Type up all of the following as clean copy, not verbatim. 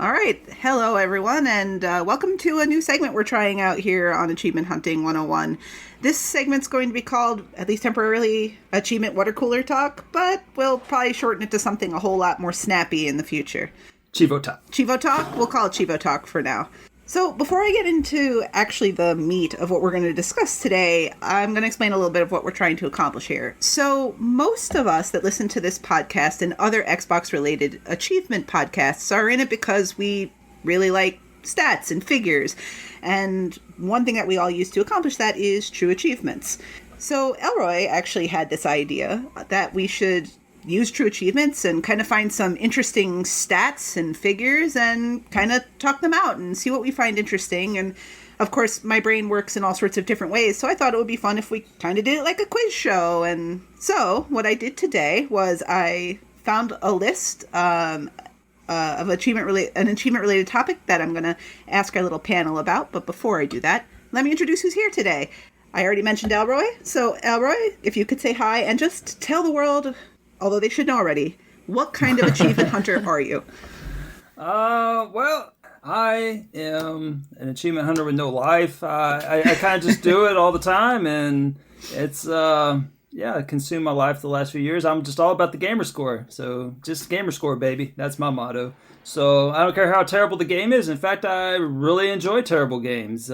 All right. Hello, everyone, and welcome to a new segment we're trying out here on Achievement Hunting 101. This segment's going to be called, at least temporarily, Achievement Water Cooler Talk, but we'll probably shorten it to something a whole lot more snappy in the future. Cheevo Talk. Cheevo Talk? We'll call it Cheevo Talk for now. So before I get into actually the meat of what we're going to discuss today, I'm going to explain a little bit of what we're trying to accomplish here. So most of us that listen to this podcast and other Xbox-related achievement podcasts are in it because we really like stats and figures. And one thing that we all use to accomplish that is true achievements. So Elroy actually had this idea that we should use true achievements and kind of find some interesting stats and figures and kind of talk them out and see what we find interesting. And of course, my brain works in all sorts of different ways, so I thought it would be fun if we kind of did it like a quiz show. And so what I did today was I found a list of an achievement-related topic that I'm going to ask our little panel about. But before I do that, let me introduce who's here today. I already mentioned Elroy. So Elroy, if you could say hi and just tell the world, although they should know already, what kind of achievement hunter are you? Well, I am an achievement hunter with no life. I kind of just do it all the time, and it's, I consumed my life the last few years. I'm just all about the gamer score. So just gamer score, baby. That's my motto. So I don't care how terrible the game is. In fact, I really enjoy terrible games.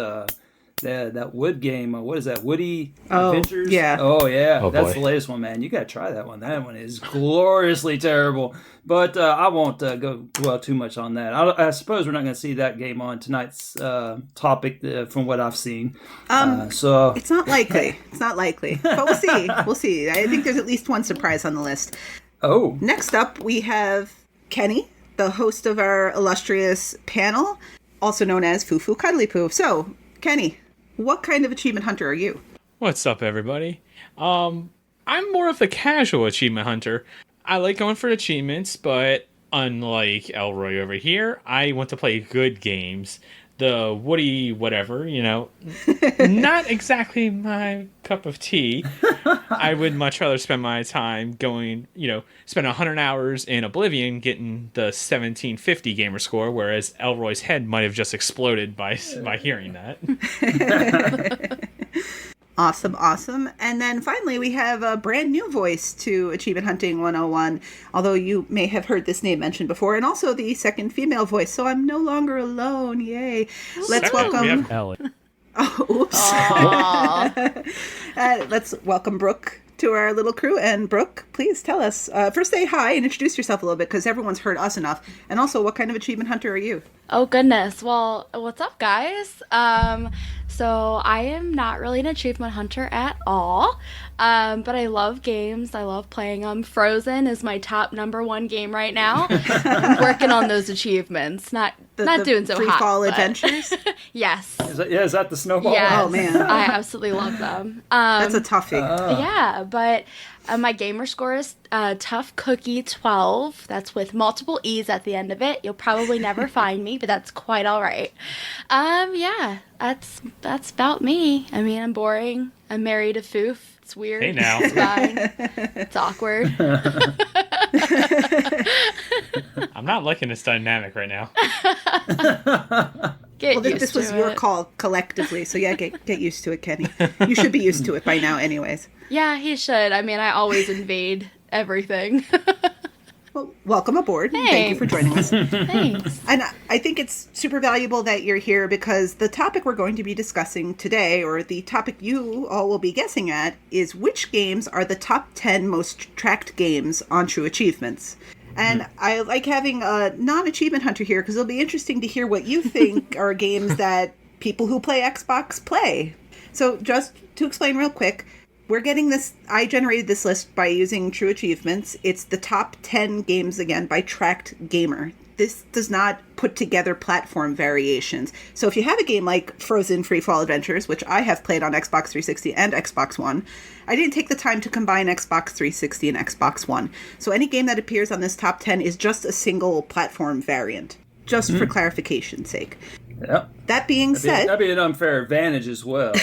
That Wood game, what is that? Woody Adventures? Yeah. Oh, yeah. Oh, that's boy. the latest one, man. You got to try that one. That one is gloriously terrible. But I won't go dwell too much on that. I suppose we're not going to see that game on tonight's topic from what I've seen. So It's not likely. It's not likely. But we'll see. We'll see. I think there's at least one surprise on the list. Oh. Next up, we have Kenny, the host of our illustrious panel, also known as Foo Cuddly Poo. So, Kenny, what kind of achievement hunter are you? What's up, everybody? I'm more of the casual achievement hunter. I like going for achievements, but unlike Elroy over here, I want to play good games. The Woody whatever, not exactly my cup of tea. I would much rather spend my time going, spend 100 hours in Oblivion getting the 1750 gamer score, whereas Elroy's head might have just exploded by hearing that. Awesome. And then finally, we have a brand new voice to Achievement Hunting 101, although you may have heard this name mentioned before, and also the second female voice, so I'm no longer alone. Yay. Let's welcome... We have Ellen. Oh, oops. Let's welcome Brooke to our little crew. And Brooke, please tell us, first say hi and introduce yourself a little bit, because everyone's heard us enough. And also, what kind of achievement hunter are you? Oh, goodness. Well, what's up, guys? So I am not really an achievement hunter at all, but I love games. I love playing them. Frozen is my top #1 game right now. I'm working on those achievements. Not doing so free hot. Fall but... Adventures? Yes. Is that the snowball? Yes. Oh, man. I absolutely love them. That's a toughie. Yeah, but my gamer score is Tough Cookie 12. That's with multiple E's at the end of it. You'll probably never find me, but that's quite all right. Yeah, that's about me. I mean, I'm boring. I'm married to Foof. It's weird. Hey, now. It's fine. It's awkward. I'm not liking this dynamic right now. Get Well, used this to was your it. call collectively, so yeah, get used to it, Kenny. You should be used to it by now anyways. Yeah, he should. I mean, I always invade everything. Well, welcome aboard. Thank you for joining us. Thanks. And I think it's super valuable that you're here because the topic we're going to be discussing today, or the topic you all will be guessing at, is which games are the top 10 most tracked games on True Achievements. And I like having a non-achievement hunter here because it'll be interesting to hear what you think are games that people who play Xbox play. So just to explain real quick, we're getting this, I generated this list by using True Achievements. It's the top 10 games, again, by Tracked Gamer. This does not put together platform variations. So if you have a game like Frozen Free Fall Adventures, which I have played on Xbox 360 and Xbox One, I didn't take the time to combine Xbox 360 and Xbox One. So any game that appears on this top 10 is just a single platform variant, just for clarification's sake. Yep. That being said... That'd be an unfair advantage as well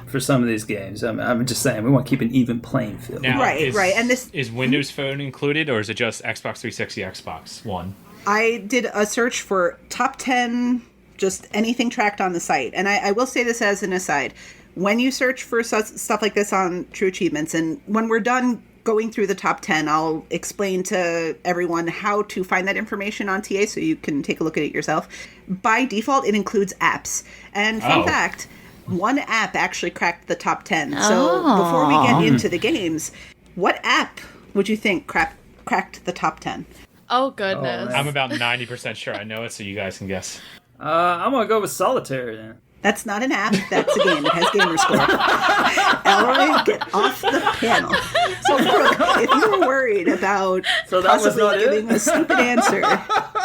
for some of these games. I'm just saying, we want to keep an even playing field. Now, Right. And this... Is Windows Phone included, or is it just Xbox 360, Xbox One? I did a search for top 10, just anything tracked on the site. And I will say this as an aside. When you search for stuff like this on True Achievements, and when we're done going through the top 10, I'll explain to everyone how to find that information on TA so you can take a look at it yourself. By default, it includes apps. And fun fact, one app actually cracked the top 10. So before we get into the games, what app would you think cracked the top 10? Oh, goodness. I'm about 90% sure I know it, so you guys can guess. I'm going to go with Solitaire then. That's not an app. That's a game. It has gamer score. Elroy, get off the panel. So, Brooke, if you were worried about possibly giving a stupid answer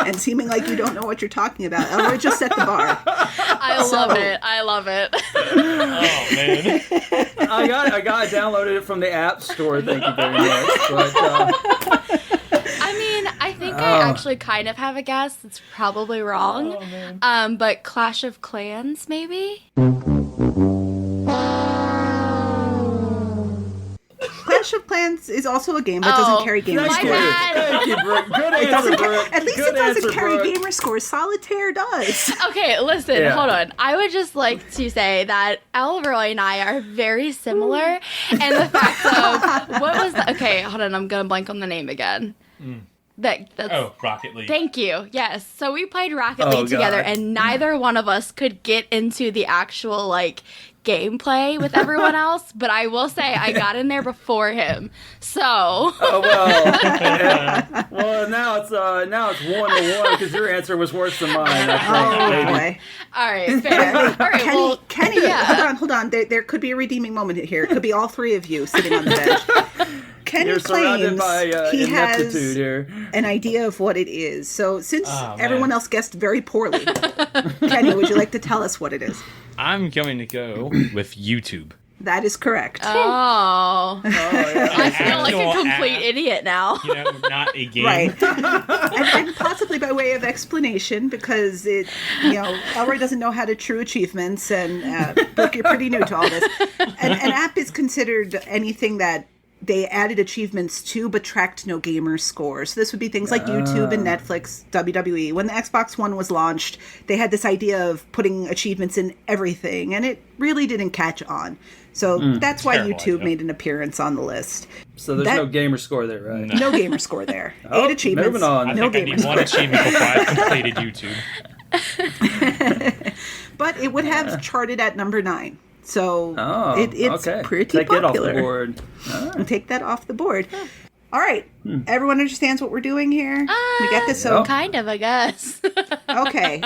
and seeming like you don't know what you're talking about, Elroy just set the bar. I love it. Oh, man. I got it downloaded from the App Store. Thank you very much. But, I mean, I think I actually kind of have a guess. It's probably wrong. Oh, man. But Clash of Clans, maybe? Clash of Clans is also a game, but doesn't carry gamer thank scores. you. Thank you, Brooke. Good answer, Brooke. At least Good it doesn't answer, carry Brooke. gamer scores. Solitaire does. Okay, listen, Yeah. hold on. I would just like to say that Elroy and I are very similar. And the fact of, okay, hold on, I'm going to blank on the name again. That's Rocket League. Thank you. Yes. So we played Rocket League together, God. and neither one of us could get into the actual gameplay with everyone else. But I will say I got in there before him. So. Oh well. Well, now it's 1-1 because your answer was worse than mine. I think, maybe. Boy. All right. Fair. All right. Kenny, yeah. hold on. There could be a redeeming moment here. It could be all three of you sitting on the bench. Kenny You're surrounded claims by he has ineptitude here. an idea of what it is. So since everyone else guessed very poorly, Kenny, would you like to tell us what it is? I'm going to go with YouTube. That is correct. Oh. yeah. I feel like a Actual complete app. idiot now. You know, not a game. Right. and possibly by way of explanation, because Elroy doesn't know how to true achievements, and Brooke, you're pretty new to all this. An app is considered anything that they added achievements to but tracked no gamer scores. So this would be things like YouTube and Netflix, WWE. When the Xbox One was launched, they had this idea of putting achievements in everything, and it really didn't catch on. So that's why Terrible YouTube idea. made an appearance on the list. So there's no gamer score there, right? No gamer score there. Oh, 8 achievements. moving on. I No think I gamer need score. one achievement before I've completed YouTube. But it would have charted at number 9. So Oh, it's okay. pretty Take popular. it off the board. All right. Take that off the board. All right. Everyone understands what we're doing here? We got this. So, Yep. Kind of, I guess. okay.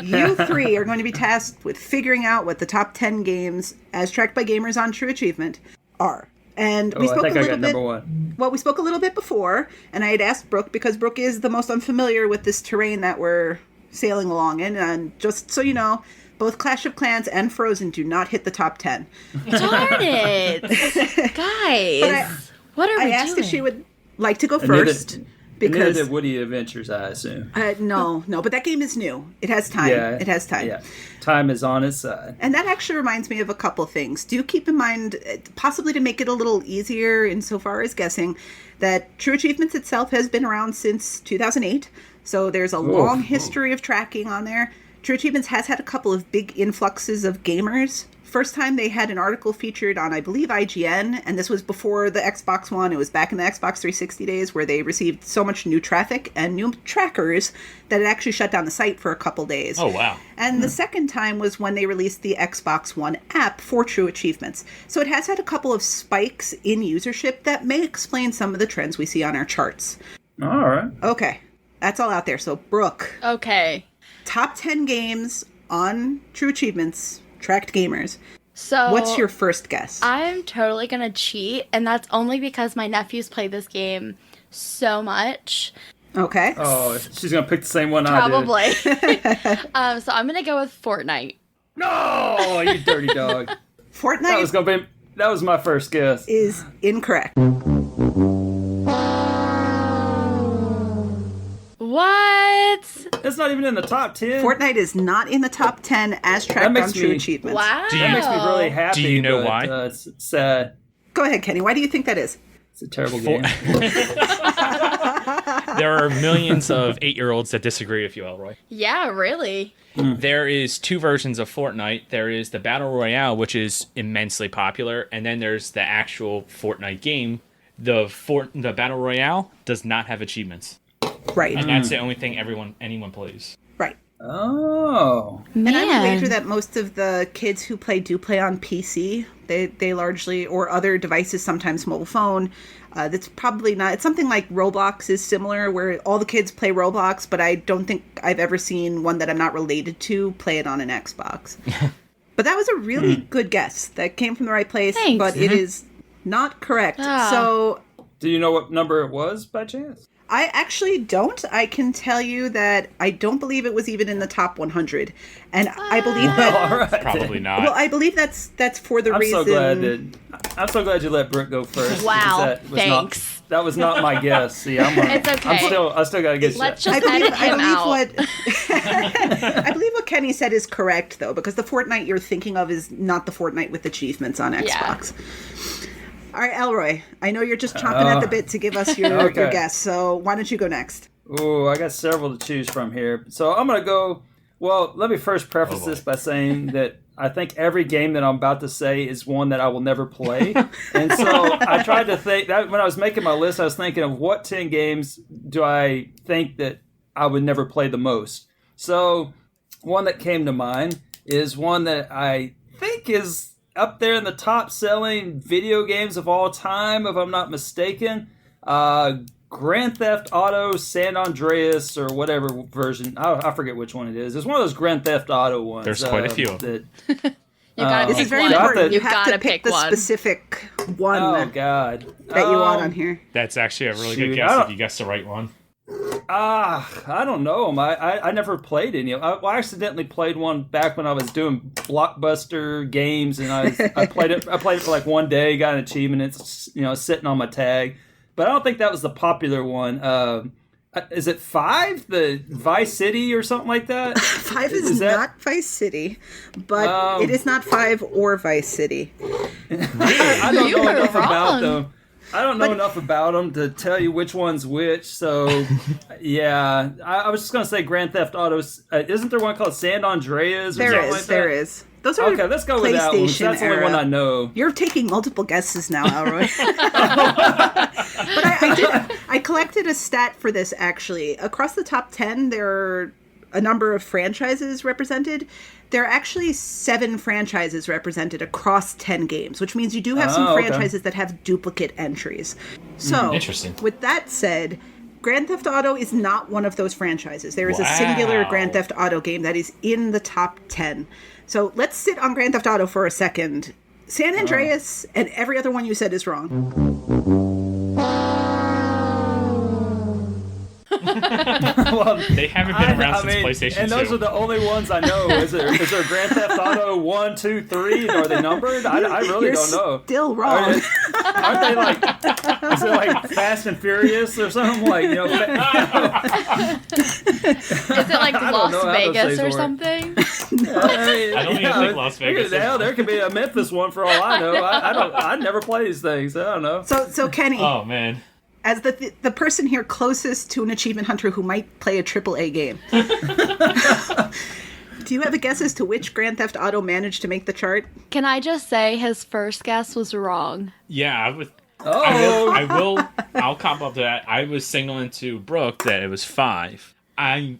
You three are going to be tasked with figuring out what the top 10 games, as tracked by gamers on True Achievement, are. And we Oh, I spoke think a I little got bit. number one. Well, we spoke a little bit before, and I had asked Brooke, because Brooke is the most unfamiliar with this terrain that we're sailing along in. And just so you know, both Clash of Clans and Frozen do not hit the top 10. Darn it. Guys, what are we I asked doing? if she would like to go And neither- first. and Because neither did Woody Adventures, I assume. no, but that game is new. It has time. It has time. Yeah. Time is on its side. And that actually reminds me of a couple things. Do keep in mind, possibly to make it a little easier insofar as guessing, that True Achievements itself has been around since 2008. So there's a long history of tracking on there. True Achievements has had a couple of big influxes of gamers. First time they had an article featured on, I believe, IGN, and this was before the Xbox One. It was back in the Xbox 360 days where they received so much new traffic and new trackers that it actually shut down the site for a couple days. Oh, wow. And the second time was when they released the Xbox One app for True Achievements. So it has had a couple of spikes in usership that may explain some of the trends we see on our charts. All right. Okay, that's all out there. So, Brooke, Okay. top 10 games on True Achievements, tracked gamers. So What's your first guess? I'm totally gonna cheat, and that's only because my nephews play this game so much. Okay. Oh, she's going to pick the same one Probably. So I'm gonna go with Fortnite. I did. No, you dirty dog. Fortnite That was my first guess. is incorrect. What? It's not even in the top 10. Fortnite is not in the top 10 as tracked makes on True me- Achievements. Wow. Do That makes me really happy. Do you know but, why? It's sad. Go ahead, Kenny. Why do you think that is? It's a terrible game. There are millions of 8-year-olds that disagree with you, Elroy. Yeah, really. There is 2 versions of Fortnite. There is the Battle Royale, which is immensely popular, and then there's the actual Fortnite game. The Battle Royale does not have achievements. Right. And that's the only thing anyone plays. Right. Oh. And I would Man. wager that most of the kids who play on PC. They largely, or other devices, sometimes mobile phone. That's probably not. It's something like Roblox is similar, where all the kids play Roblox, but I don't think I've ever seen one that I'm not related to play it on an Xbox. But that was a really good guess. That came from the right place, Thanks. but it is not correct. Ah. So Do you know what number it was by chance? I actually don't. I can tell you that I don't believe it was even in the top 100, and I believe that. All right. Probably not. Well, I believe that's for the reason. I'm so glad you let Brooke go first. Wow, because thanks. That was not my guess. See, It's okay. I still gotta get Let's shit. just edit him out. I believe what Kenny said is correct, though, because the Fortnite you're thinking of is not the Fortnite with achievements on Xbox. All right, Elroy, I know you're just chomping at the bit to give us your guess, so why don't you go next? Ooh, I got several to choose from here. So I'm going to go... Well, let me first preface this by saying that I think every game that I'm about to say is one that I will never play. And so I tried to think... that when I was making my list, I was thinking of what 10 games do I think that I would never play the most. So one that came to mind is one that I think is up there in the top selling video games of all time, if I'm not mistaken. Grand Theft Auto San Andreas, or whatever version. I forget which one it is. It's one of those Grand Theft Auto ones. There's quite a few. That, You gotta This pick is very one. important. You You have gotta to pick pick the one. specific one oh, that God. you want on here. That's actually a really Shoot, good guess if you guess the right one. I don't know. I never played any. I accidentally played one back when I was doing Blockbuster games, and I played it. I played it for like one day, got an achievement. It's sitting on my tag, but I don't think that was the popular one. Is it 5? The Vice City or something like that? 5 is not Vice City, but it is not 5 or Vice City. I don't You know were enough about wrong. them. I don't know enough about them to tell you which one's which. So, yeah, I was just gonna say Grand Theft Auto. Isn't there one called San Andreas? Or There something is, like that? there is. Those are Okay, let's go with that one. 'Cause PlayStation that's the only one era. I know. You're taking multiple guesses now, Elroy. But I collected a stat for this, actually. Across the top 10, there are a number of franchises represented. There are actually 7 franchises represented across 10 games, which means you do have some okay. franchises that have duplicate entries. So, Interesting. with that said, Grand Theft Auto is not one of those franchises. There is a singular Wow. Grand Theft Auto game that is in the top 10. So let's sit on Grand Theft Auto for a second. San Andreas and every other one you said is wrong. Well, They haven't been around since PlayStation and 2. those are the only ones I know. Is there Grand Theft Auto 1, 2, 3? Are they numbered? I really You're don't know. still wrong. Aren't they like? Is it like Fast and Furious or something? Like Is it like I don't Las know how those Vegas things or work. something? I don't even think Las Vegas is Hell, there could be a Memphis one for all I know. I never play these things. I don't know. So Kenny, Oh, man. as the person here closest to an achievement hunter who might play a AAA game, do you have a guess as to which Grand Theft Auto managed to make the chart? Can I just say his first guess was wrong? Yeah, I would... Oh, I'll cop up to that. I was signaling to Brooke that it was 5. I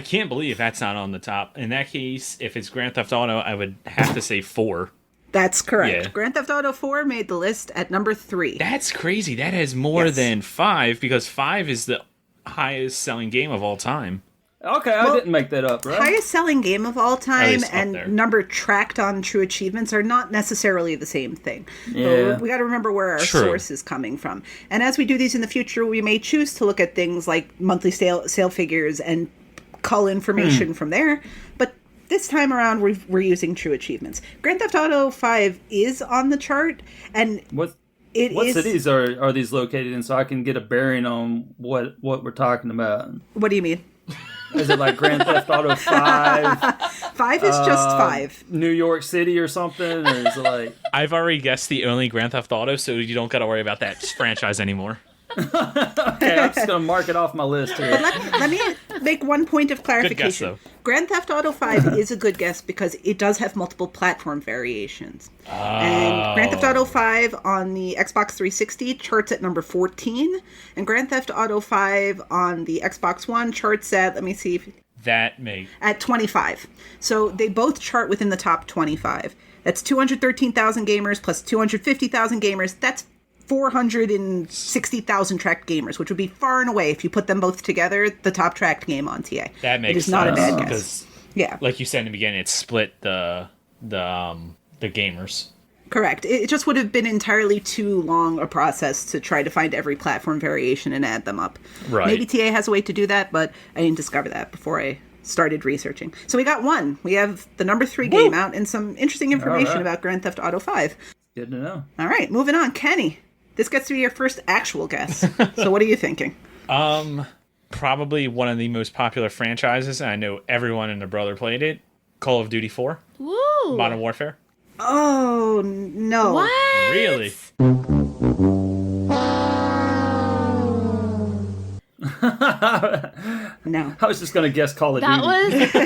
can't believe that's not on the top. In that case, if it's Grand Theft Auto, I would have to say 4. That's correct. Yeah. Grand Theft Auto 4 made the list at number 3. That's crazy. That has more Yes. than 5, because 5 is the highest selling game of all time. okay. I didn't make that up, right? Highest selling game of all time least up and there. number tracked on true achievements are not necessarily the same thing. Yeah. So we got to remember where our True. source is coming from. And as we do these in the future, we may choose to look at things like monthly sale figures and cull information from there. But this time around, we're using true achievements. Grand Theft Auto 5 is on the chart, and What it is. cities are these located in, so I can get a bearing on what we're talking about? What do you mean? Is it like Grand Theft Auto 5, 5 is just 5. New York City or something, or is it like? I've already guessed the only Grand Theft Auto, so you don't got to worry about that franchise anymore. Okay, I'm just gonna mark it off my list here. Let me make one point of clarification. though. Grand Theft Auto 5 is a good guess because it does have multiple platform variations. And Grand Theft Auto 5 on the Xbox 360 charts at number 14, and Grand Theft Auto 5 on the Xbox One charts at, let me see, at 25. So they both chart within the top 25. That's 213,000 gamers plus 250,000 gamers. That's 460,000 tracked gamers, which would be far and away, if you put them both together, the top tracked game on TA. That makes it is sense. not a bad Because, guess. Yeah, like you said in the beginning, it split the gamers. correct. It just would have been entirely too long a process to try to find every platform variation and add them up. Right. Maybe TA has a way to do that, but I didn't discover that before I started researching. So we got one. We have the number 3 game out and some interesting information about Grand Theft Auto 5. Good to know. All right, moving on. Kenny, this gets to be your first actual guess. So what are you thinking? Probably one of the most popular franchises, and I know everyone and their brother played it. Call of Duty 4. Woo! Modern Warfare. Oh, no. What? Really? No. I was just gonna guess Call of Duty.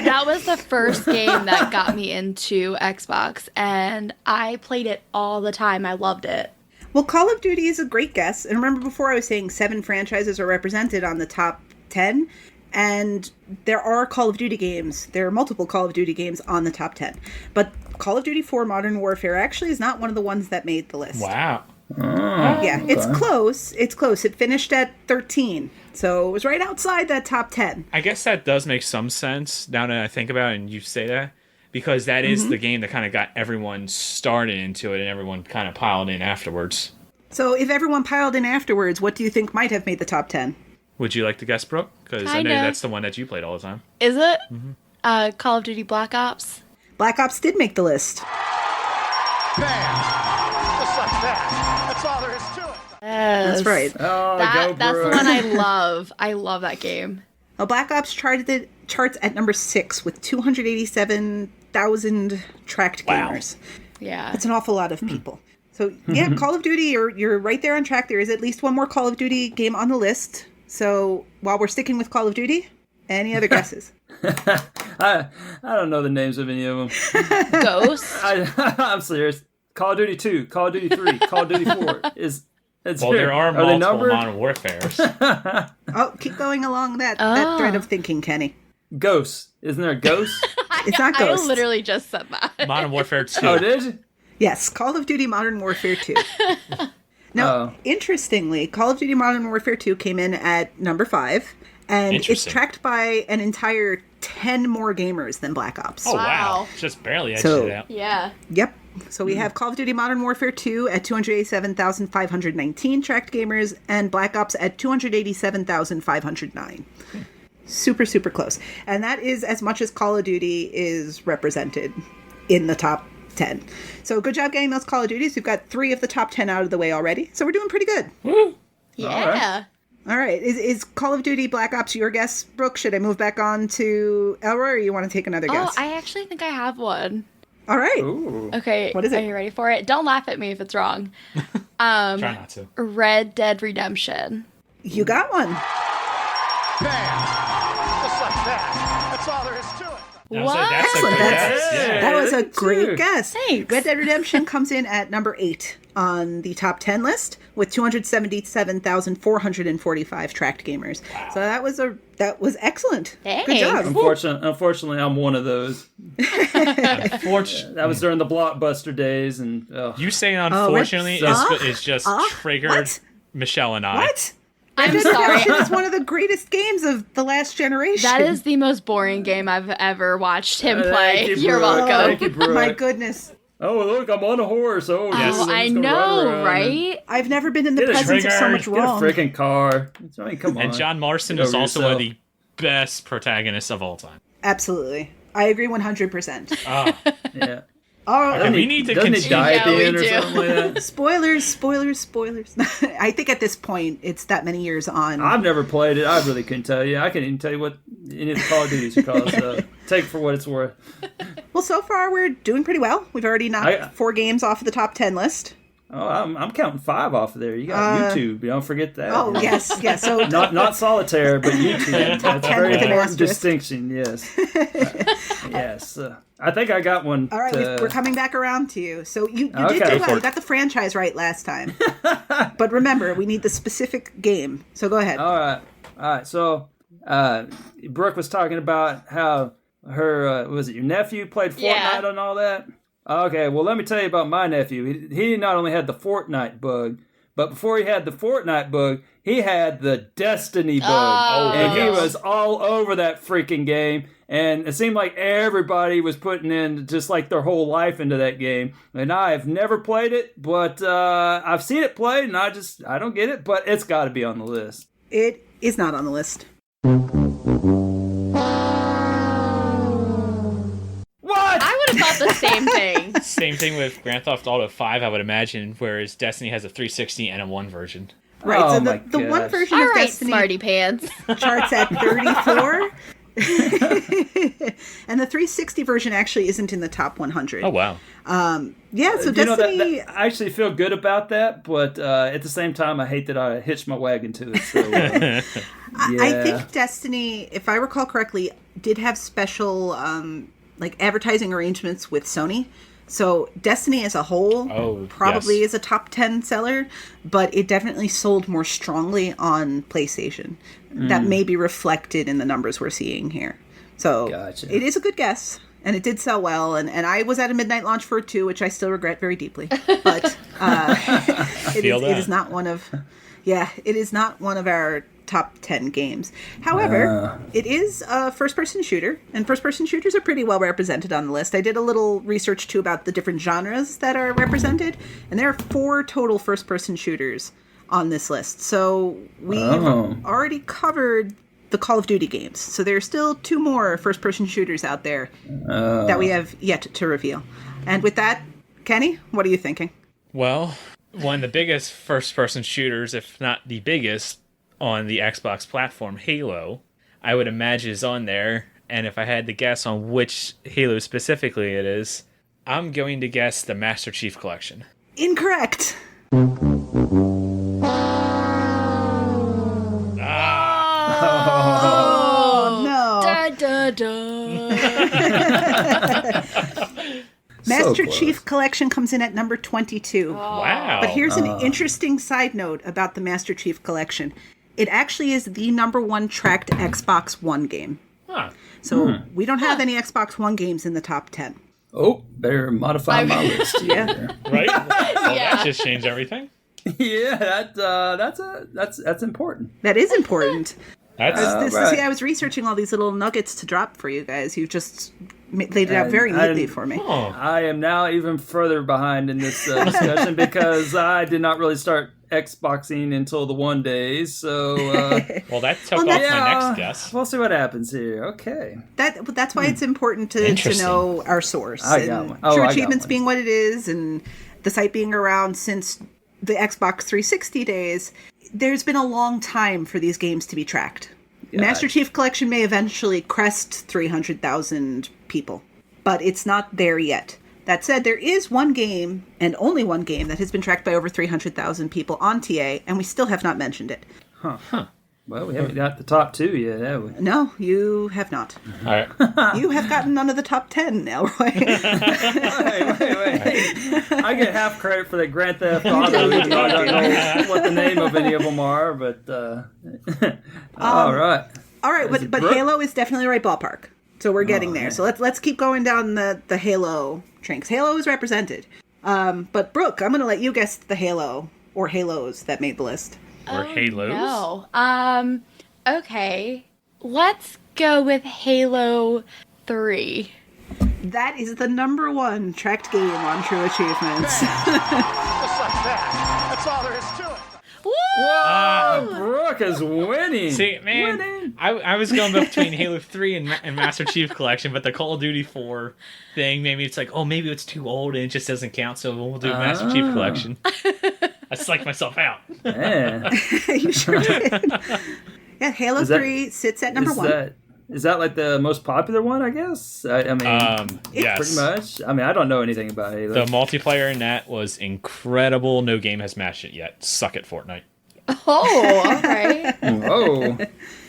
That was the first game that got me into Xbox, and I played it all the time. I loved it. Well, Call of Duty is a great guess. And remember before I was saying 7 franchises are represented on the top 10? And there are Call of Duty games. There are multiple Call of Duty games on the top 10. But Call of Duty 4 Modern Warfare actually is not one of the ones that made the list. Wow. Yeah, it's close. It's close. It finished at 13. So it was right outside that top 10. I guess that does make some sense now that I think about it and you say that. Because that is the game that kind of got everyone started into it and everyone kind of piled in afterwards. So if everyone piled in afterwards, what do you think might have made the top 10? Would you like to guess, Brooke? Because I know Kinda. that's the one that you played all the time. Is it? Call of Duty Black Ops? Black Ops did make the list. Bam! Just like that. That's all there is to it. Yes. That's right. Oh, That's go the Brooke. one I love. I love that game. Well, Black Ops charts at number 6 with 287,000 tracked gamers. Yeah. That's an awful lot of people. So, yeah, Call of Duty, you're right there on track. There is at least one more Call of Duty game on the list. So, while we're sticking with Call of Duty, any other guesses? I don't know the names of any of them. Ghost. I'm serious. Call of Duty 2, Call of Duty 3, Call of Duty 4 There are they multiple numbered? Modern Warfares. Oh, keep going along that thread of thinking, Kenny. Ghosts. Isn't there a Ghost? It's not Ghost. I literally just said that. Modern Warfare 2. Oh, did you? Yes, Call of Duty Modern Warfare 2. Now, interestingly, Call of Duty Modern Warfare 2 came in at number 5, and it's Interesting. tracked by an entire 10 more gamers than Black Ops. Oh, wow. Wow. Just barely edged So- it out. Yeah. Yep. So we have Call of Duty Modern Warfare 2 at 287,519 tracked gamers, and Black Ops at 287,509. Super, super close. And that is as much as Call of Duty is represented in the top 10. So good job getting those Call of Duties. We've got 3 of the top 10 out of the way already. So we're doing pretty good. Yeah. All right. Is Call of Duty Black Ops your guess, Brooke? Should I move back on to Elroy, or you want to take another Oh, guess? I actually think I have one. All right. Ooh. Okay. What is it? Are you ready for it? Don't laugh at me if it's wrong. Try not to. Red Dead Redemption. You got one. Bam! Just like that. That's all there is to it. What? That's a Excellent. good That's- guess. Yeah. That was a great too. guess. Thanks. Red Dead Redemption comes in at number 8 on the top 10 list with 277,445 tracked gamers. So that was excellent. Good Thanks. job. Unfortunately, I'm one of those. Unfortunately, That was during the Blockbuster days, and you saying unfortunately is just triggered what? Michelle and I. What? I'm Red Dead sorry. Redemption is one of the greatest games of the last generation. That is the most boring game I've ever watched him play. Thank you, You're Brooke. welcome. Thank you, Brooke. My goodness. Oh, look, I'm on a horse. Oh, yes. Oh, I know, right? I've never been in the Get a presence of so trigger. much Get wrong. a freaking car. I mean, come on. And John Marston Get is over also one of yourself. the best protagonists of all time. Absolutely. I agree 100%. Yeah. Oh, Okay, we need to Doesn't he continue. die at the Yeah, we end or do. something like that? spoilers. I think at this point, it's that many years on. I've never played it. I really couldn't tell you. I can't even tell you what any of the Call of Duties are called. So take it for what it's worth. Well, so far we're doing pretty well. We've already knocked 4 games off of the top 10 list. Oh, I'm counting 5 off of there. You got YouTube. Don't forget that. Oh, yes. So Not solitaire, but YouTube. That's a 10 very with an important asterisk. distinction. Yes. Yes. I think I got one. all right, we're coming back around to you. So you Okay. did do Go well. for You it. got the franchise right last time. But remember, we need the specific game. So go ahead. All right. So, Brooke was talking about how her was it your nephew played Fortnite Yeah. and all that. Okay, well, let me tell you about my nephew. He not only had the Fortnite bug, but before he had the Fortnite bug, he had the Destiny bug. Oh, And he yes. was all over that freaking game. And it seemed like everybody was putting in just like their whole life into that game. And I have never played it, but I've seen it played, and I don't get it, but it's got to be on the list. It is not on the list. What? I would have thought the same thing. Same thing with Grand Theft Auto 5, I would imagine, whereas Destiny has a 360 and a 1 version. Right. Oh so my the one gosh. version All of right, Destiny smarty pants. charts at 34. And the 360 version actually isn't in the top 100. Oh, wow. Yeah, so You know, Destiny... I actually feel good about that, but at the same time, I hate that I hitched my wagon to it. So, I yeah. think Destiny, if I recall correctly, did have special like advertising arrangements with Sony. So Destiny as a whole probably yes. is a top 10 seller, but it definitely sold more strongly on PlayStation. That may be reflected in the numbers we're seeing here. So Gotcha. it is a good guess. And it did sell well, and I was at a midnight launch for it too, which I still regret very deeply. But it is not one of, it is not one of our top 10 games. However, it is a first-person shooter, and first-person shooters are pretty well represented on the list. I did a little research too about the different genres that are represented, and there are 4 total first-person shooters on this list. So we've already covered the Call of Duty games. So there are still 2 more first-person shooters out there that we have yet to reveal. And with that, Kenny, what are you thinking? Well, one of the biggest first-person shooters, if not the biggest, on the Xbox platform, Halo, I would imagine is on there. And if I had to guess on which Halo specifically it is, I'm going to guess the Master Chief Collection. Incorrect. Oh, no. Da, da, da. Master close. Chief Collection comes in at number 22. Wow. But here's an interesting side note about the Master Chief Collection. It actually is the number 1 tracked Xbox One game. Huh. So we don't have any Xbox One games in the top 10. Oh, better modify my list. Yeah. Right? Well, Yeah. that just changed everything. Yeah, that's important. That is important. That's I was researching all these little nuggets to drop for you guys. You just laid it out very neatly for me. oh, I am now even further behind in this discussion because I did not really start Xboxing until the 1 days. So well, that took Well, off that's- my next guess. we'll see what happens here. Okay. That's why it's important to Interesting. know our source. I got and one. Oh, True I got Achievements one. being what it is, and the site being around since the Xbox 360 days, there's been a long time for these games to be tracked. Master Chief Collection may eventually crest 300,000 people, but it's not there yet. That said, there is one game, and only one game, that has been tracked by over 300,000 people on TA, and we still have not mentioned it. Well, we haven't got the top 2 yet, have we? No, you have not. All right. You have gotten none of the top 10, Elroy. Wait. I get half credit for that Grand Theft Auto, even though I don't know what the name of any of them are, but all right. All right, Is it but Brooke? Halo is definitely the right ballpark. So we're getting there. yeah. So let's keep going down the Halo train, 'cause Halo is represented. But Brooke, I'm going to let you guess the Halo or Halos that made the list. Or Halos. No. Okay. Let's go with Halo 3. That is the number 1 tracked game on True Achievements. Just like that. That's all there is to it. Woo! Brooke is winning. See, man, Winning. I was going between Halo 3 and Master Chief Collection, but the Call of Duty 4 thing, maybe it's like, oh, maybe it's too old and it just doesn't count, so we'll do Master Chief Collection. I psyched myself out. Yeah. You sure did. Yeah, Halo Is that- 3 sits at number Is 1. Is that like the most popular one? I guess. I mean, Yes. pretty much. I mean, I don't know anything about Halo. The multiplayer in that was incredible. No game has matched it yet. Suck it, Fortnite. Oh, all right. Whoa.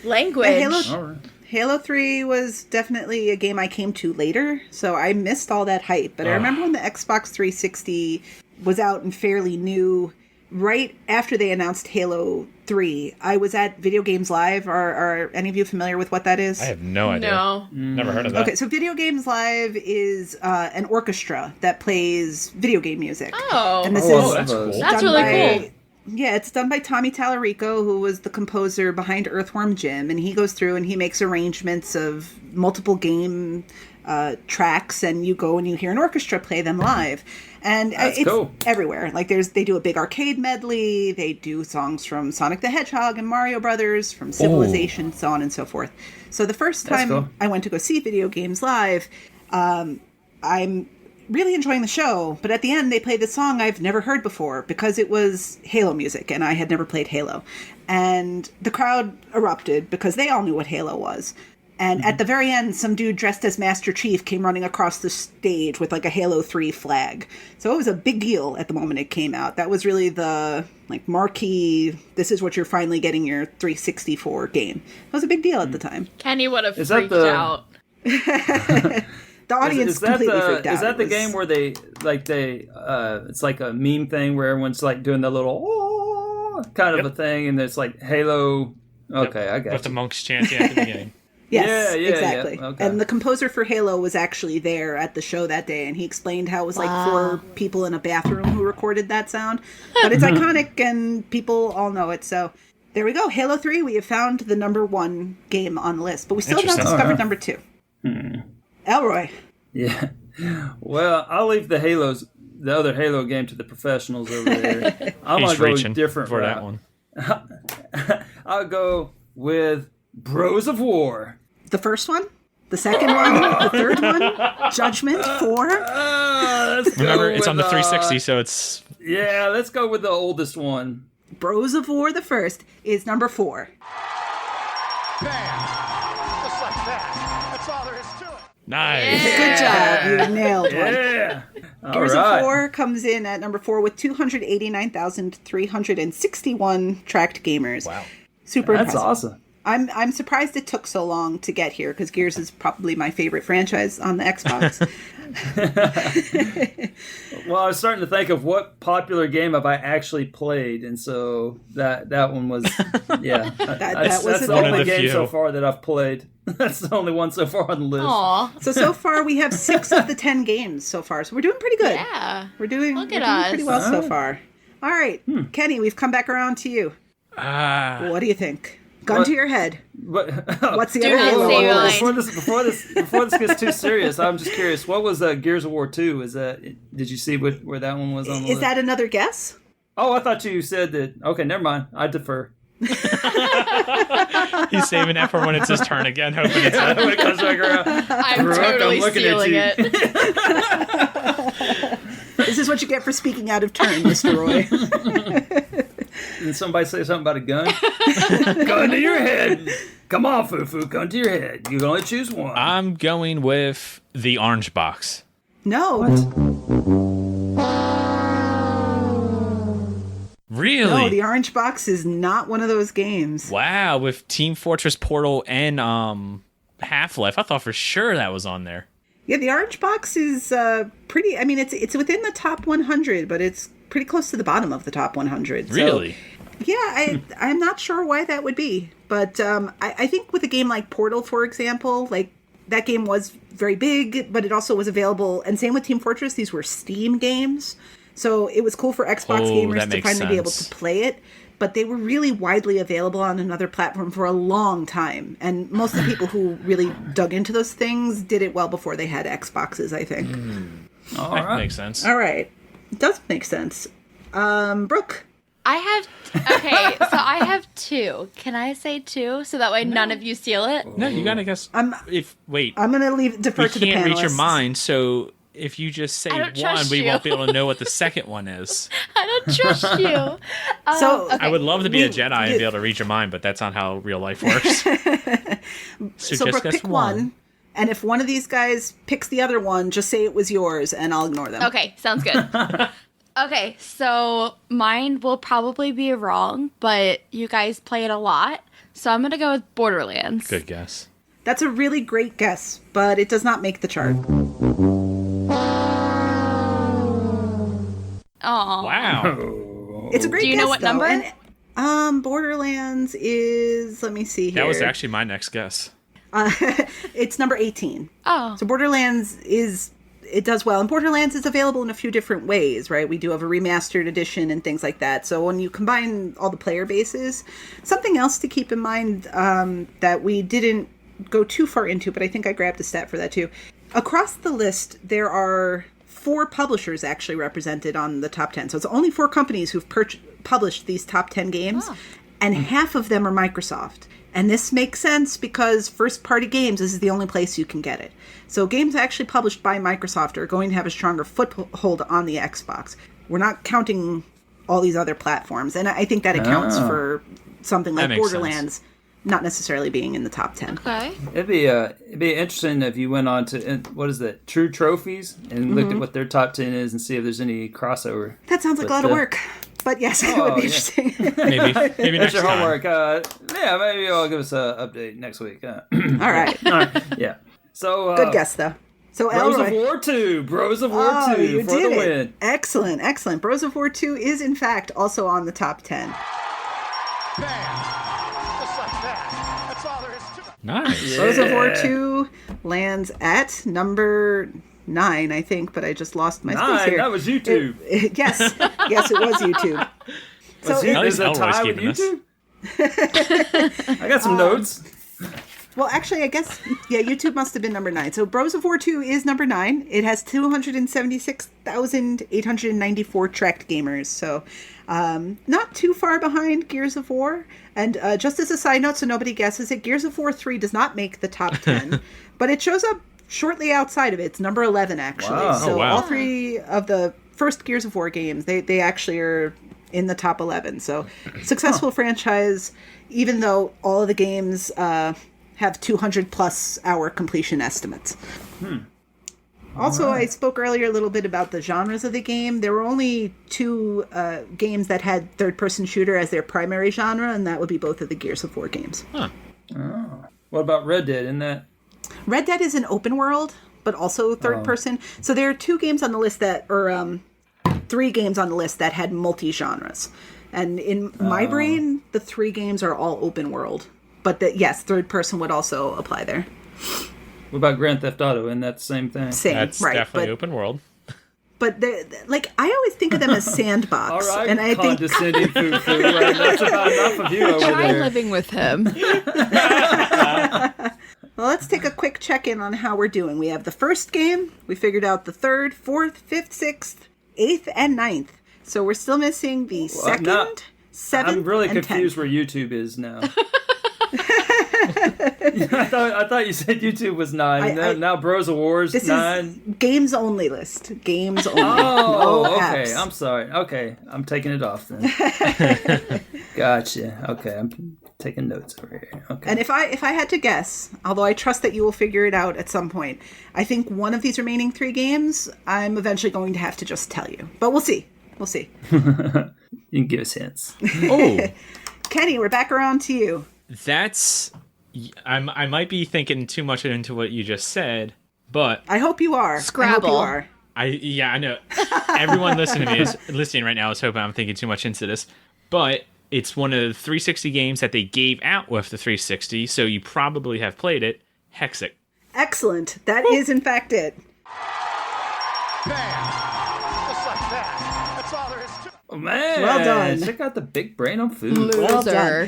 Language. Halo- All right. Halo 3 was definitely a game I came to later, so I missed all that hype. But I remember when the Xbox 360 was out and fairly new, right after they announced Halo 3, I was at Video Games Live. Are any of you familiar with what that is? I have no idea. No. Never heard of that. Okay, so Video Games Live is an orchestra that plays video game music. Oh. And this Oh, is that's cool. That's done really by- cool. Yeah, it's done by Tommy Tallarico, who was the composer behind Earthworm Jim, and he goes through and he makes arrangements of multiple game tracks, and you go and you hear an orchestra play them live, and That's it's cool. everywhere. Like they do a big arcade medley, they do songs from Sonic the Hedgehog and Mario Brothers, from Civilization, so on and so forth. So the first That's time cool. I went to go see Video Games Live, I'm really enjoying the show, but at the end they played the song I've never heard before because it was Halo music and I had never played Halo. And the crowd erupted because they all knew what Halo was. And at the very end, some dude dressed as Master Chief came running across the stage with like a Halo 3 flag. So it was a big deal at the moment it came out. That was really the like marquee, this is what you're finally getting your 364 game. It was a big deal at the time. Kenny would have Is that freaked the- out. The audience Is that completely the freaked out. is that It the was- game where it's like a meme thing where everyone's like doing the little oh kind of Yep. a thing, and it's like Halo. Okay, I got With the you. monks chanting at the beginning. Yes, Yeah, exactly. yeah, okay. And the composer for Halo was actually there at the show that day, and he explained how it was like 4 people in a bathroom who recorded that sound. But it's iconic, and people all know it. So there we go. Halo 3, we have found the number 1 game on the list, but we still have not Interesting. discovered number 2. Elroy. Yeah. Well, I'll leave the other Halo game to the professionals over there. I'm He's gonna go reaching different for route. that one. I'll go with Bros of War. The first one? The second one? The third one? Judgment 4? Let's Remember, go it's on the with, 360, so it's Yeah, let's go with the oldest one. Bros of War, the first, is number 4. Bam! Just like that. That's all there is to it. nice. Good job. You nailed one. Yeah. All Gears right. of War comes in at number 4 with 289,361 tracked gamers. Wow. Super That's impressive. awesome. I'm surprised it took so long to get here because Gears is probably my favorite franchise on the Xbox. Well, I was starting to think of what popular game have I actually played, and so that one was yeah. that was that's a the good only one. game so Few. far that I've played. That's the only one so far on the list. Aw. so far we have 6 of the 10 games so far. So we're doing pretty good. Yeah. We're doing Look we're at doing us. pretty well so Alright. far. All right, Kenny, we've come back around to you. What do you think? Gun What? to your head. But What's the Do other not Halo say on the mine. list? before this gets too serious, I'm just curious. What was Gears of War 2? Is that did you see where that one was on the Is list? that another guess? Oh, I thought you said that. Okay, never mind. I defer. He's saving that for when it's his turn again, hoping it's When it comes back around. I'm Brooke, I'm totally looking at stealing you. it. This is what you get for speaking out of turn, Mr. Roy. Did somebody say something about a gun? Gun to your head. Come on, Fufu. Gun to your head. You can only choose one. I'm going with the orange box. No. Really? No, the orange box is not one of those games. Wow, with Team Fortress Portal and Half-Life, I thought for sure that was on there. Yeah, the orange box is pretty. I mean, it's within the top 100, but it's pretty close to the bottom of the top 100. So, Really? yeah, I'm not sure why that would be, but I think with a game like Portal, for example, like that game was very big, but it also was available. And same with Team Fortress; these were Steam games, so it was cool for Xbox Oh, gamers that to makes finally be able sense. to play it. But they were really widely available on another platform for a long time. And most of the people who really dug into those things did it well before they had Xboxes, I think. All That right. makes sense. All right. It does make sense. Brooke. I have so I have 2. Can I say 2 so that way none of you steal it? No, you gotta guess. I'm If wait, going to defer you to the can't reach your panelists. mind. So if you just say I don't one, trust we you. won't be able to know what the second one is. I don't trust you. So, Okay. I would love to be a Jedi and be able to read your mind, but that's not how real life works. So just Brooke, guess pick one. And if one of these guys picks the other one, just say it was yours, and I'll ignore them. Okay, sounds good. Okay, so mine will probably be wrong, but you guys play it a lot. So I'm going to go with Borderlands. Good guess. That's a really great guess, but it does not make the chart. Aw. Wow. It's a great guess, Do you know what though. number? And, Borderlands is, let me see here. That was actually my next guess. It's number 18. Oh. So Borderlands it does well. And Borderlands is available in a few different ways, right? We do have a remastered edition and things like that. So when you combine all the player bases, something else to keep in mind that we didn't go too far into, but I think I grabbed a stat for that too. Across the list, there are 4 publishers actually represented on the top 10. So it's only 4 companies who've published these top 10 games, and half of them are Microsoft. And this makes sense because first-party games, this is the only place you can get it. So games actually published by Microsoft are going to have a stronger foothold on the Xbox. We're not counting all these other platforms. And I think that accounts for something like makes Borderlands not necessarily being in the top 10. Okay. It'd be interesting if you went on to what is that? True Trophies and looked at what their top 10 is and see if there's any crossover. That sounds like a lot of work. But yes, it would be interesting. Maybe That's next your time. homework. Yeah, maybe I'll give us an update next week. All right. Yeah. So Good guess, though. So Bros of Elroy. War 2. Bros of War 2 You for did the it. win. Excellent, excellent. Bros of War 2 is, in fact, also on the top 10. Bam! Just like that. That's all there is to it. Nice. Bros of War 2 lands at number 9, I think, but I just lost my space 9. here. That was YouTube. Yes, yes, it was YouTube. Was So you, At is least it a Elroy's tie with keeping this. YouTube? I got some notes. Well, actually, I guess, yeah, YouTube must have been number 9. So Bros of War 2 is number 9. It has 276,894 tracked gamers. So not too far behind Gears of War. And just as a side note, so nobody guesses it, Gears of War 3 does not make the top 10. But it shows up shortly outside of it. It's number 11, actually. Wow. So Oh, wow. all 3 of the first Gears of War games, they actually are in the top 11. So successful franchise, even though all of the games have 200 plus hour completion estimates. Also, I spoke earlier a little bit about the genres of the game. There were only 2 games that had third-person shooter as their primary genre, and that would be both of the Gears of War games. What about Red Dead? Isn't that? Red Dead is an open world, but also third-person. So there are 2 games on the list that, or 3 games on the list that had multi-genres. And in my brain, the 3 games are all open world. But yes, third-person would also apply there. What about Grand Theft Auto? Isn't that the same thing? Same, That's right? definitely But open world. But like I always think of them as sandbox, All right, and I think condescending foo-foo. Right? That's about enough of you over Try there. living with him. well, let's take a quick check-in on how we're doing. We have the first game. We figured out the 3rd, 4th, 5th, 6th, 8th, and 9th. So we're still missing the 2nd, 7th, I'm really and confused 10th. where YouTube is now. I thought you said YouTube was 9. I- now Bros of War's This 9. is games only list. Games only. Oh, no okay. apps. I'm sorry. Okay, I'm taking it off then. Gotcha. Okay, I'm taking notes over here. Okay. And if I had to guess, although I trust that you will figure it out at some point, I think one of these remaining 3 games I'm eventually going to have to just tell you. But we'll see. We'll see. You can give us hints. Oh, Kenny, we're back around to you. that's. I might be thinking too much into what you just said, but I hope you are. Scrabble. I hope you are. I know everyone listening to me is listening right now is hoping I'm thinking too much into this, but it's one of the 360 games that they gave out with the 360, so you probably have played it. Hexic. Excellent. That is, in fact, it. Bam! Just like that. That's all there is to it. Oh, man. Well done. Check out the big brain on food. Well Loser.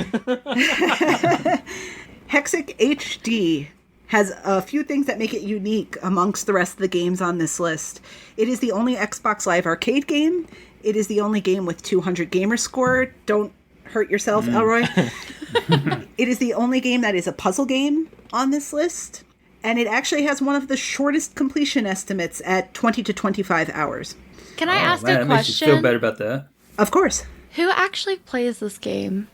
Hexic HD has a few things that make it unique amongst the rest of the games on this list. It is the only Xbox Live Arcade game. It is the only game with 200 gamer score. Don't hurt yourself, Elroy. It is the only game that is a puzzle game on this list. And it actually has one of the shortest completion estimates at 20 to 25 hours. Can I ask man, a that makes you question? feel better about that. Of course. Who actually plays this game?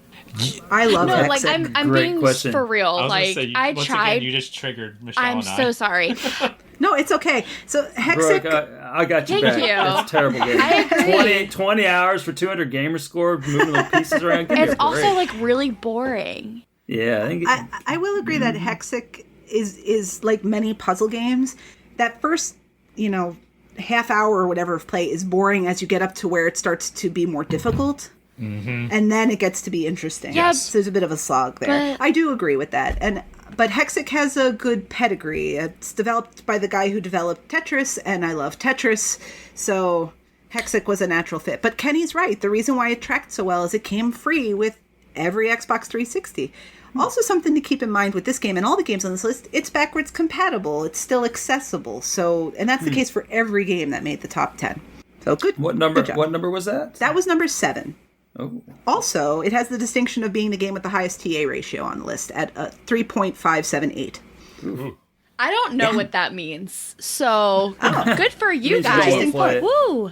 I love No, Hexic. like I'm Great being question. for real. I was gonna Like say, I once tried. Again, you just triggered Michelle I'm and I. so sorry. No, it's okay. So Hexic... Brooke, I got you Thank back. you. It's a terrible game. I agree. 20 hours for 200 gamer score, moving little pieces around. Give me It's a also break. like really boring. Yeah, I think I will agree that Hexic is like many puzzle games. That first, half hour or whatever of play is boring as you get up to where it starts to be more difficult. Mm-hmm. And then it gets to be interesting. Yeah, So there's a bit of a slog there. I do agree with that. But Hexic has a good pedigree. It's developed by the guy who developed Tetris, and I love Tetris. So Hexic was a natural fit. But Kenny's right. The reason why it tracked so well is it came free with every Xbox 360. Also, something to keep in mind with this game and all the games on this list, it's backwards compatible. It's still accessible. So, and that's the case for every game that made the top 10. So good. What number? Good job. What number was that? That was number 7. Oh, Also, it has the distinction of being the game with the highest TA ratio on the list at 3.578. I don't know what that means. So good for you Means you don't guys. wanna play it. Woo!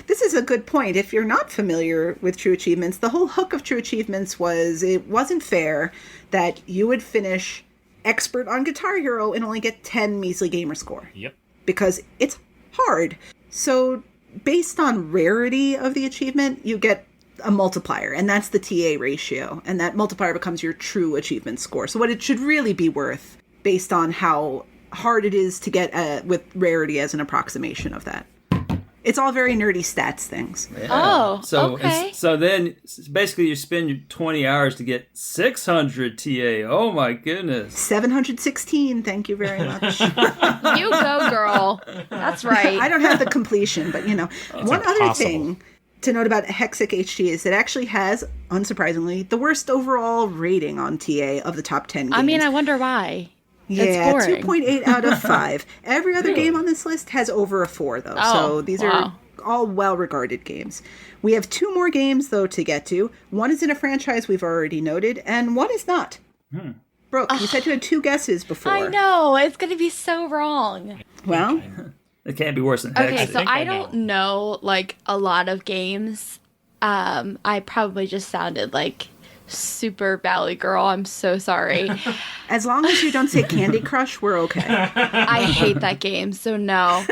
This is a good point. If you're not familiar with True Achievements, the whole hook of True Achievements was it wasn't fair that you would finish expert on Guitar Hero and only get 10 measly gamer score. Yep. Because it's hard. So based on rarity of the achievement, you get a multiplier, and that's the TA ratio. And that multiplier becomes your true achievement score. So what it should really be worth based on how hard it is to get with rarity as an approximation of that. It's all very nerdy stats things. yeah. Oh, so okay. So then basically you spend your 20 hours to get 600 TA. Oh my goodness. 716, thank you very much. You go, girl. That's right. I don't have the completion, but one other impossible. thing to note about Hexic HG is it actually has, unsurprisingly, the worst overall rating on TA of the top 10 games. I mean, I wonder why. Yeah, boring. 2.8 out of 5. Every other game on this list has over a 4, though. Oh, So these are wow. all well-regarded games. We have 2 more games, though, to get to. One is in a franchise we've already noted, and one is not. Brooke, you said you had 2 guesses before. I know. It's going to be so wrong. Well, It can't be worse than Okay, Hex. so think I I don't know like a lot of games. I probably just sounded like super Valley Girl. I'm so sorry. as long as you don't say Candy Crush, we're okay. I hate that game, so no.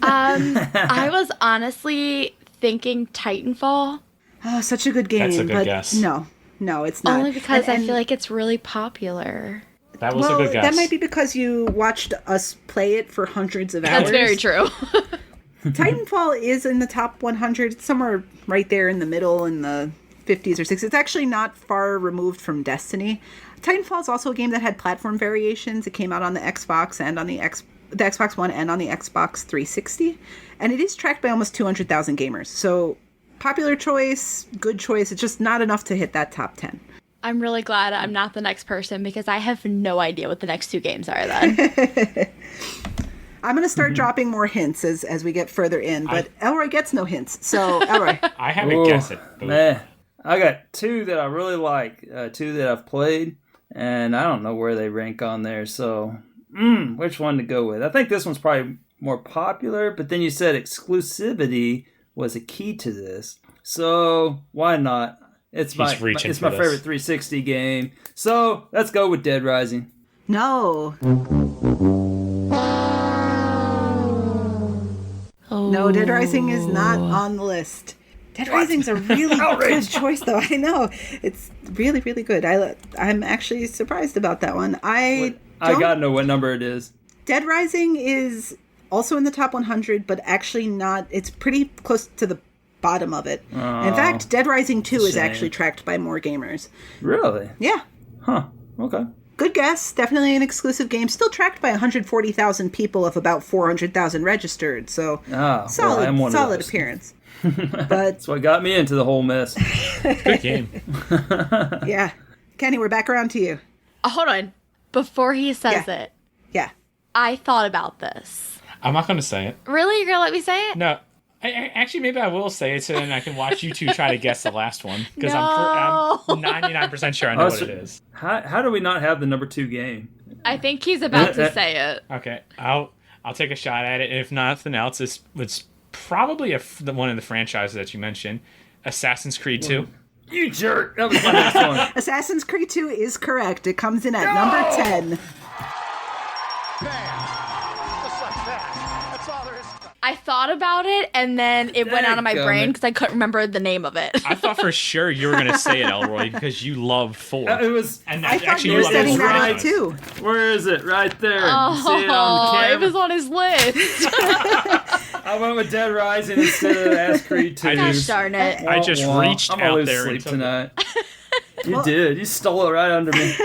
I was honestly thinking Titanfall, Oh, such a good game. That's a good but guess. No, it's not. only because I And- feel like it's really popular. That was well, a good guess. that might be because you watched us play it for hundreds of hours. That's very true. Titanfall is in the top 100. It's somewhere right there in the middle in the 50s or 60s. It's actually not far removed from Destiny. Titanfall is also a game that had platform variations. It came out on the Xbox and on the Xbox One and on the Xbox 360. And it is tracked by almost 200,000 gamers. So popular choice, good choice. It's just not enough to hit that top 10. I'm really glad I'm not the next person because I have no idea what the next 2 games are then. I'm going to start dropping more hints as we get further in, but Elroy gets no hints. So, Elroy. I have a guess at both. Man, I got 2 that I really like, 2 that I've played, and I don't know where they rank on there. So, which one to go with? I think this one's probably more popular, but then you said exclusivity was a key to this. So, why not? It's my reaching for this. favorite 360 game. So, let's go with Dead Rising. No. Oh. No, Dead Rising is not on the list. Dead Rising's a really good choice, though. I know. It's really, really good. I'm actually surprised about that one. I gotta know what number it is. Dead Rising is also in the top 100, but actually not. It's pretty close to the bottom of it. In fact, Dead Rising 2 is shame. actually tracked by more gamers. Really? Yeah. Huh. Okay. Good guess. Definitely an exclusive game. Still tracked by 140,000 people of about 400,000 registered. So solid, I'm one of solid those. appearance. But That's what got me into the whole mess. Good game. yeah, Kenny, we're back around to you. Hold on. Before he says Yeah. it, Yeah. I thought about this. I'm not going to say it. Really? You're going to let me say it? No. Actually, maybe I will say it so then I can watch you 2 try to guess the last one. Because No. I'm 99% sure I know what it is. How do we not have the number 2 game? I think he's about to say it. Okay, I'll take a shot at it. And if nothing else, it's probably one of the franchises that you mentioned, Assassin's Creed 2. You jerk! That was my next one. Assassin's Creed 2 is correct. It comes in at number 10. Bam. Just like that. That's all there is. I thought about it, and then it went out of my brain because I couldn't remember the name of it. I thought for sure you were going to say it, Elroy, because you love 4. It was. And I that, thought actually, you were love setting four that up franchise. too. Where is it? Right there. You see it on the Oh, camera? it was on his list. I went with Dead Rising instead of Assassin's Creed 2. Gosh darn it. I just Wah, wah. reached I'm gonna out lose there sleep and took tonight. You did. You stole it right under me.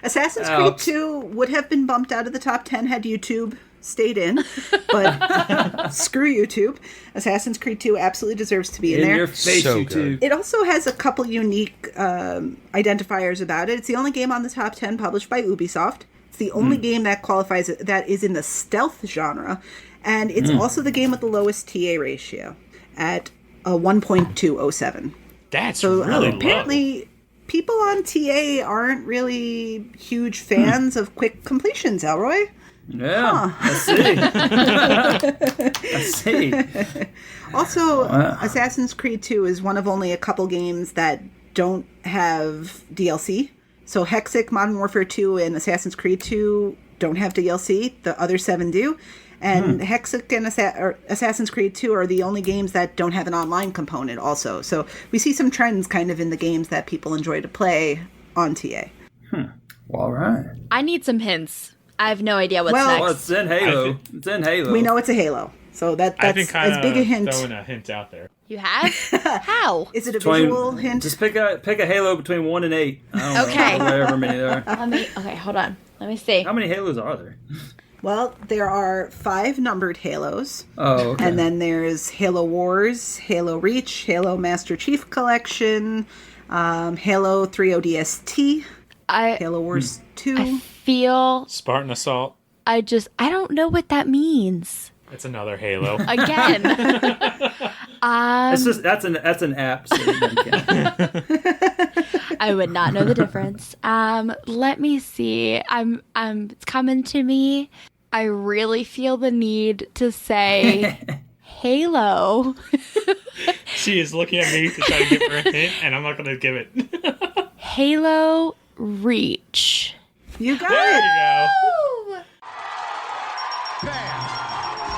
Assassin's Creed Ouch. 2 would have been bumped out of the top 10 had YouTube stayed in, but screw YouTube. Assassin's Creed 2 absolutely deserves to be in In there. your face, So you good. two. It also has a couple unique identifiers about it. It's the only game on the top 10 published by Ubisoft. It's the only game that qualifies that is in the stealth genre, and it's also the game with the lowest TA ratio at 1.207. That's So really apparently, people on TA aren't really huge fans of quick completions, Elroy. Yeah, I see. I see. Also, Assassin's Creed 2 is one of only a couple games that don't have DLC. So Hexic, Modern Warfare 2, and Assassin's Creed 2 don't have DLC. The other 7 do. And Hexic and Assassin's Creed 2 are the only games that don't have an online component also. So we see some trends kind of in the games that people enjoy to play on TA. Well, all right. I need some hints. I have no idea what's Well- Well, next. it's in Halo. It's in Halo. We know it's a Halo. So I've been that's kind as big a of hint. throwing a hint out there. You have? How? Is it a Between- visual hint? Just pick a Halo between 1 and 8. I don't Okay. know, whatever many there are. Okay, hold on. Let me see. How many Halos are there? Well, there are 5 numbered Halos. Oh, okay. And then there's Halo Wars, Halo Reach, Halo Master Chief Collection, Halo 3 ODST, I Halo Wars 2. feel Spartan Assault. I don't know what that means. It's another Halo. Again. It's just that's an app. So you can- I would not know the difference. Let me see. It's coming to me. I really feel the need to say Halo. She is looking at me to try to give her a hint, and I'm not going to give it. Halo Reach. You got There it! you go. Bam.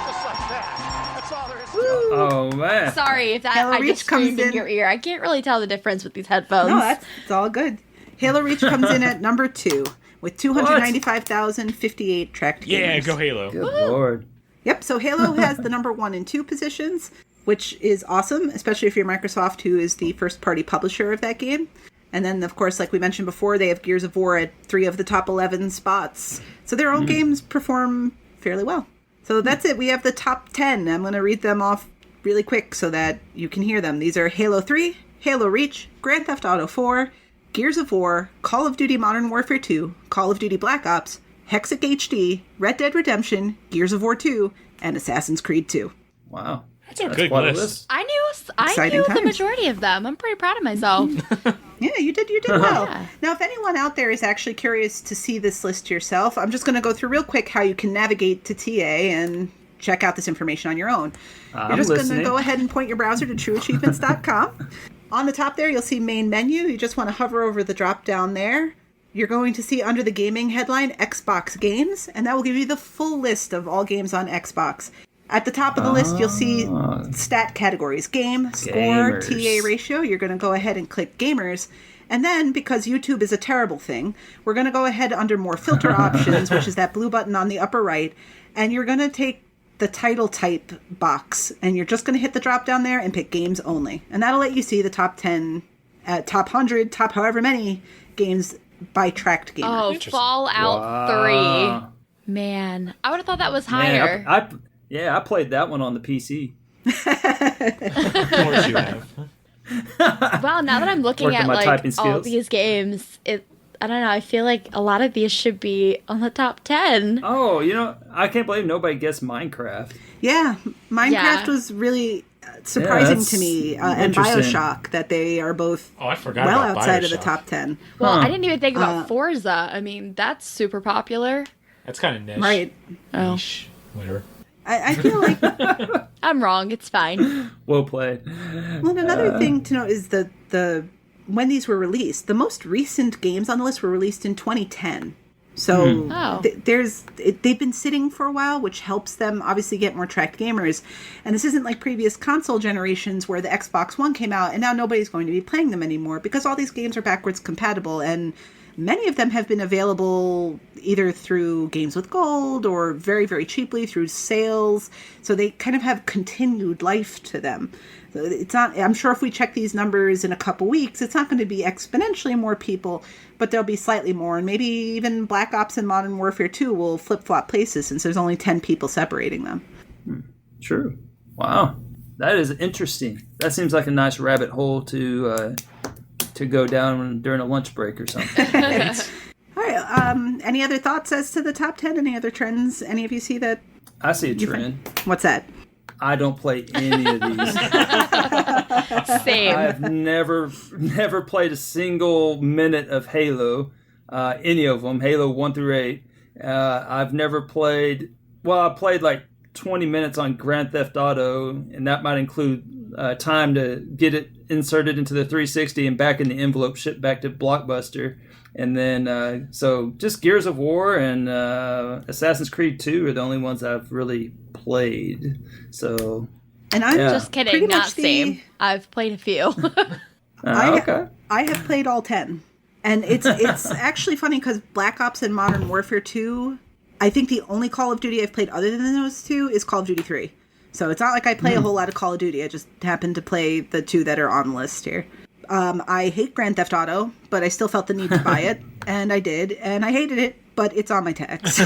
Just like that. That's all there is to it. Woo. oh man. Sorry if that Halo I Reach just screamed comes in in- your ear. I can't really tell the difference with these headphones. No, it's all good. Halo Reach comes in at number 2 with 295,058 tracked games. Yeah, go Halo. Good lord. Yep, so Halo has the number 1 and 2 positions, which is awesome, especially if you're Microsoft, who is the first-party publisher of that game. And then, of course, like we mentioned before, they have Gears of War at 3 of the top 11 spots. So their own games perform fairly well. So that's it. We have the top 10. I'm going to read them off really quick so that you can hear them. These are Halo 3, Halo Reach, Grand Theft Auto 4, Gears of War, Call of Duty Modern Warfare 2, Call of Duty Black Ops, Hexic HD, Red Dead Redemption, Gears of War 2, and Assassin's Creed 2. Wow. That's a good quite a list. I knew Exciting the times. majority of them. I'm pretty proud of myself. Yeah, you did well. Yeah. Now, if anyone out there is actually curious to see this list yourself, I'm just going to go through real quick how you can navigate to TA and check out this information on your own. You're I'm just going to listening. go ahead and point your browser to trueachievements.com. On the top there, you'll see main menu. You just want to hover over the drop down there. You're going to see under the gaming headline, Xbox Games, and that will give you the full list of all games on Xbox. At the top of the list, you'll see stat categories, game, score, Gamers. TA ratio. You're going to go ahead and click gamers. And then, because YouTube is a terrible thing, we're going to go ahead under more filter options, which is that blue button on the upper right. And you're going to take the title type box, and you're just going to hit the drop down there and pick games only. And that'll let you see the top 10, top 100, top however many games by tracked gamer. Oh, Fallout 3. Man, I would have thought that was higher. Man, I played that one on the PC. Of course you have. Well, now that I'm looking Working at my like typing all skills. these games, I don't know. I feel like a lot of these should be on the top 10. Oh, I can't believe nobody guessed Minecraft. Yeah, Minecraft Yeah. was really surprising that's to me, and interesting. BioShock, that they are both Oh, I forgot well about outside of the BioShock. top 10. Well, Huh. I didn't even think about Forza. I mean, that's super popular. That's kind of niche. Right. Oh, Niche. Whatever. I feel like, I'm wrong. It's fine. Well played. well, another thing to note is the when these were released, the most recent games on the list were released in 2010. So Oh. they've been sitting for a while, which helps them obviously get more tracked gamers. And this isn't like previous console generations where the Xbox One came out and now nobody's going to be playing them anymore because all these games are backwards compatible, and many of them have been available either through Games with Gold or very, very cheaply through sales. So they kind of have continued life to them. So it's not, I'm sure if we check these numbers in a couple weeks, it's not going to be exponentially more people, but there'll be slightly more. And maybe even Black Ops and Modern Warfare 2 will flip-flop places since there's only 10 people separating them. True. Wow. That is interesting. That seems like a nice rabbit hole to go down during a lunch break or something. All right. Any other thoughts as to the top 10? Any other trends? Any of you see that? I see a trend. What's that? I don't play any of these. Same. I've never played a single minute of Halo, any of them, Halo 1 through 8. I've never played, well, I played like 20 minutes on Grand Theft Auto, and that might include time to get it inserted into the 360 and back in the envelope, shipped back to Blockbuster. And then, so just Gears of War and Assassin's Creed 2 are the only ones I've really played. So, And I'm Just pretty kidding. Not much the- same. I've played a few. okay. I have played all 10. And it's actually funny because Black Ops and Modern Warfare 2, I think the only Call of Duty I've played other than those two is Call of Duty 3. So it's not like I play a whole lot of Call of Duty. I just happen to play the two that are on the list here. I hate Grand Theft Auto, but I still felt the need to buy it, and I did, and I hated it, but it's on my tag. So,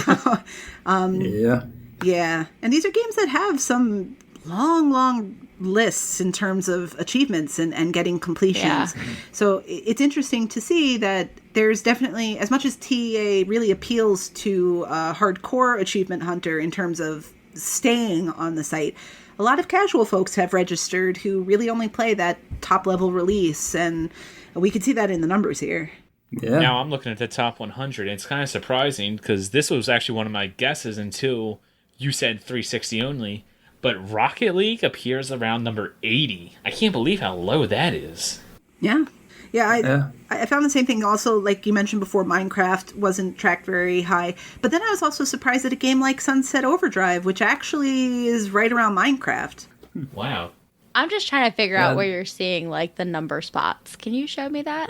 Yeah. yeah, and these are games that have some long lists in terms of achievements and getting completions. Yeah. So it's interesting to see that there's definitely, as much as TEA really appeals to a hardcore achievement hunter in terms of staying on the site, a lot of casual folks have registered who really only play that top level release, and we can see that in the numbers here. Yeah. Now I'm looking at the top 100, and it's kind of surprising because this was actually one of my guesses until you said 360 only. But Rocket League appears around number 80. I can't believe how low that is. Yeah. Yeah, Yeah. I found the same thing also, like you mentioned before, Minecraft wasn't tracked very high. But then I was also surprised at a game like Sunset Overdrive, which actually is right around Minecraft. Wow. I'm just trying to figure Yeah. out where you're seeing like the number spots. Can you show me that?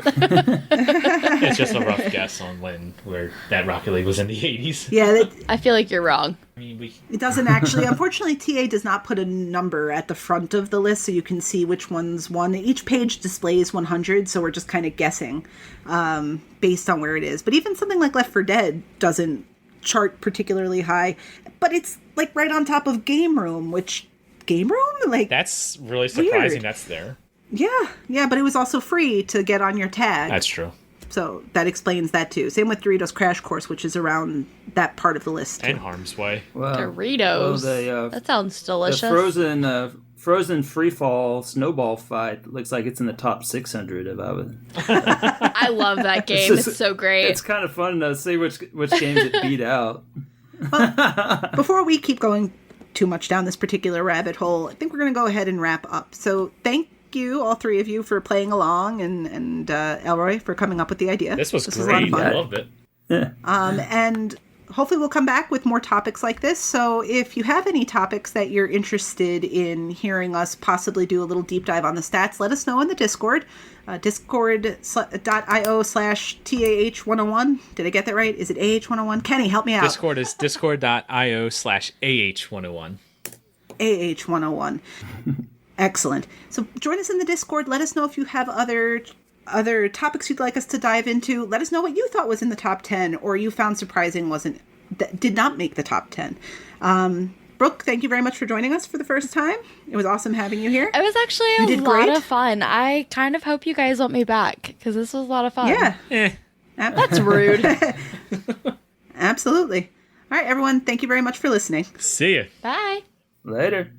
It's just a rough guess on where that Rocket League was in the 80s. Yeah, I feel like you're wrong. I mean, it doesn't actually. Unfortunately, TA does not put a number at the front of the list so you can see which one's won. Each page displays 100, so we're just kind of guessing based on where it is. But even something like Left 4 Dead doesn't chart particularly high, but it's like right on top of Game Room, which... Game Room? Like, that's really surprising weird. that's there. Yeah, but it was also free to get on your tag. That's true. So that explains that too. Same with Doritos Crash Course, which is around that part of the list too. And Harm's Way. Well, Doritos. That sounds delicious. The Frozen free fall snowball fight looks like it's in the top 600 if I would. I love that game. It's so great. It's kind of fun to see which games it beat out. Before we keep going too much down this particular rabbit hole, I think we're going to go ahead and wrap up. So thank you, all three of you, for playing along, and Elroy for coming up with the idea. This was a lot of great. fun. I loved it. And hopefully we'll come back with more topics like this. So if you have any topics that you're interested in hearing us possibly do a little deep dive on the stats, let us know in the Discord. Discord.io/TAH101. Did I get that right? Is it AH101? Kenny, help me out. Discord is discord.io/AH101. AH101. Excellent. So join us in the Discord. Let us know if you have other topics you'd like us to dive into. Let us know what you thought was in the top 10 or you found surprising did not make the top 10. Brooke, thank you very much for joining us for the first time. It was awesome having you here. It was actually a lot of fun. I kind of hope you guys want me back because this was a lot of fun. Yeah. That's rude. Absolutely. All right, everyone. Thank you very much for listening. See ya. Bye. Later.